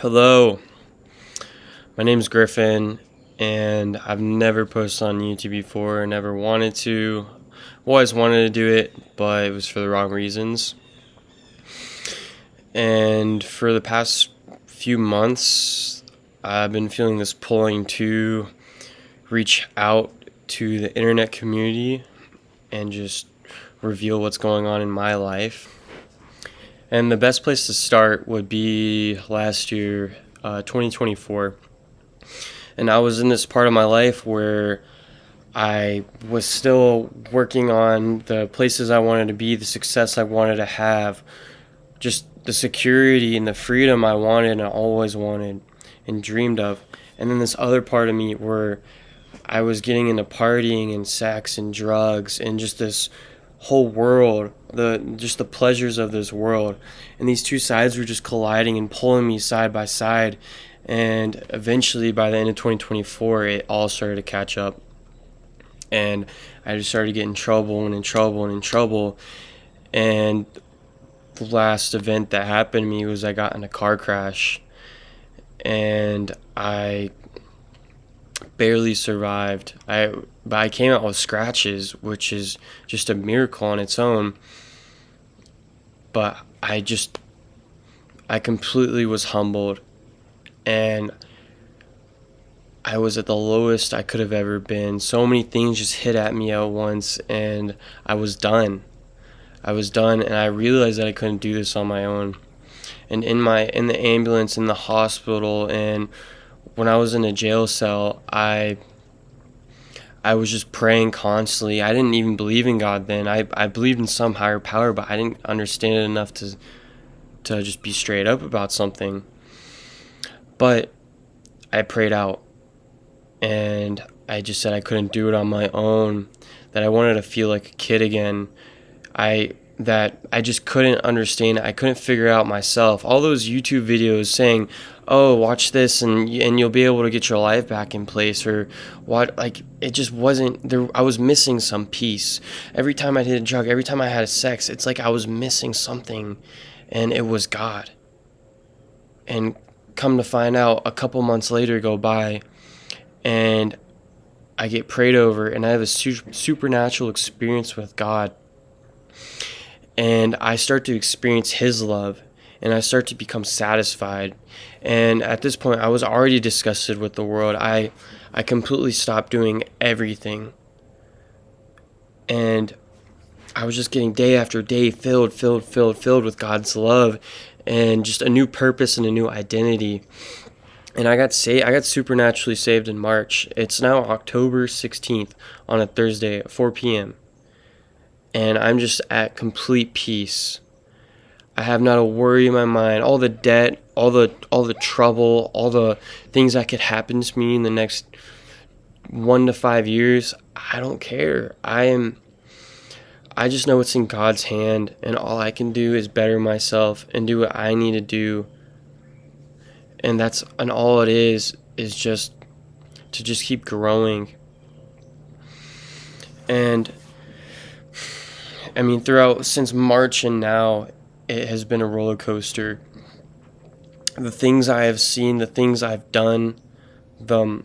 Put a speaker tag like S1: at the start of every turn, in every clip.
S1: Hello, my name's Griffin, and I've never posted on YouTube before. Never wanted to. Always wanted to do it, but it was for the wrong reasons. And for the past few months, I've been feeling this pulling to reach out to the internet community and just reveal what's going on in my life. And the best place to start would be last year, 2024. And I was in this part of my life where I was still working on the places I wanted to be, the success I wanted to have, just the security and the freedom I wanted and always wanted and dreamed of. And then this other part of me where I was getting into partying and sex and drugs and just this whole world, the pleasures of this world. And these two sides were just colliding and pulling me side by side. And eventually, by the end of 2024, it all started to catch up. And I just started getting in trouble and in trouble and in trouble. And the last event that happened to me was I got in a car crash. And I barely survived. But I came out with scratches, which is just a miracle on its own. But I completely was humbled. And I was at the lowest I could have ever been. So many things just hit at me at once, and I was done. And I realized that I couldn't do this on my own. And in the ambulance, in the hospital, and when I was in a jail cell, I was just praying constantly. I didn't even believe in God then. I believed in some higher power, but I didn't understand it enough to just be straight up about something. But I prayed out, and I just said I couldn't do it on my own, that I wanted to feel like a kid again. That I just couldn't understand it. I couldn't figure it out myself. All those YouTube videos saying, "Oh, watch this and you'll be able to get your life back in place," or what, like, it just wasn't there. I was missing some piece. Every time I did a drug, every time I had sex, it's like I was missing something, and it was God. And come to find out, a couple months later go by, and I get prayed over, and I have a supernatural experience with God. And I start to experience His love, and I start to become satisfied. And at this point, I was already disgusted with the world. I completely stopped doing everything. And I was just getting day after day filled with God's love and just a new purpose and a new identity. And I got supernaturally saved in March. It's now October 16th on a Thursday at 4 p.m. And I'm just at complete peace. I have not a worry in my mind. All the debt, all the trouble, all the things that could happen to me in the next 1 to 5 years, I don't care. I just know it's in God's hand, and all I can do is better myself and do what I need to do. And all it is just to just keep growing. And I mean, since March and now, it has been a roller coaster. The things I have seen, the things I've done, the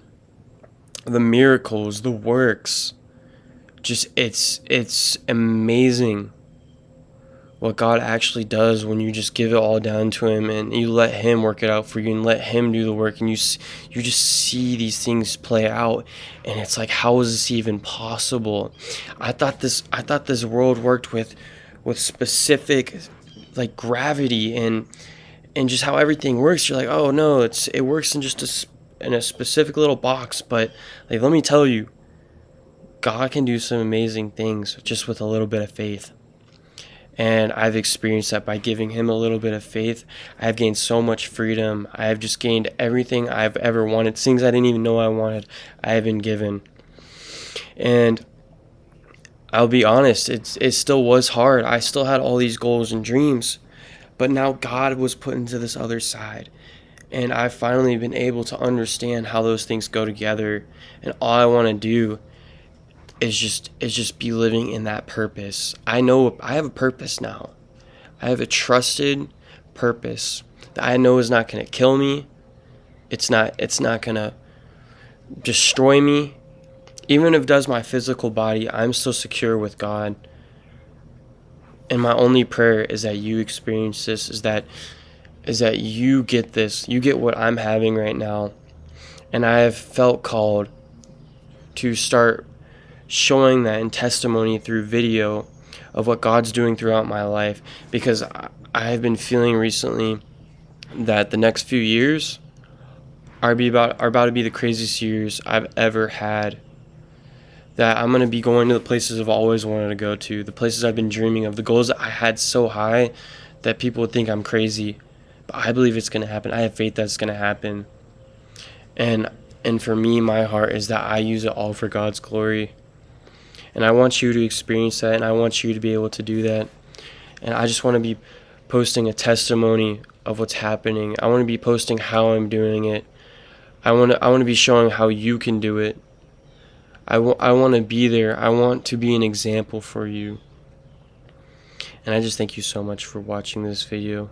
S1: miracles, the works, just it's amazing what God actually does when you just give it all down to Him and you let Him work it out for you and let Him do the work, and you just see these things play out, and it's like, how is this even possible? I thought this world worked with specific, like, gravity and just how everything works. You're like, oh no, it works in just in a specific little box, but like, let me tell you, God can do some amazing things just with a little bit of faith. And I've experienced that by giving Him a little bit of faith. I've gained so much freedom. I have just gained everything I've ever wanted. Things I didn't even know I wanted, I have been given. And I'll be honest, it still was hard. I still had all these goals and dreams. But now God was put into this other side. And I've finally been able to understand how those things go together. And all I want to do is just be living in that purpose. I know I have a purpose now. I have a trusted, purpose that I know is not going to kill me. It's not going to destroy me. Even if it does my physical body, I'm still secure with God. And my only prayer is that you experience this, is that you get this. You get what I'm having right now. And I have felt called to start showing that in testimony through video of what God's doing throughout my life, because I have been feeling recently that the next few years are about to be the craziest years I've ever had. That I'm going to be going to the places I've always wanted to go to, the places I've been dreaming of, the goals that I had so high that people would think I'm crazy. But I believe it's going to happen. I have faith that it's going to happen. And for me, my heart is that I use it all for God's glory. And I want you to experience that, and I want you to be able to do that. And I just want to be posting a testimony of what's happening. I want to be posting how I'm doing it. I want to be showing how you can do it. I want to be there. I want to be an example for you. And I just thank you so much for watching this video.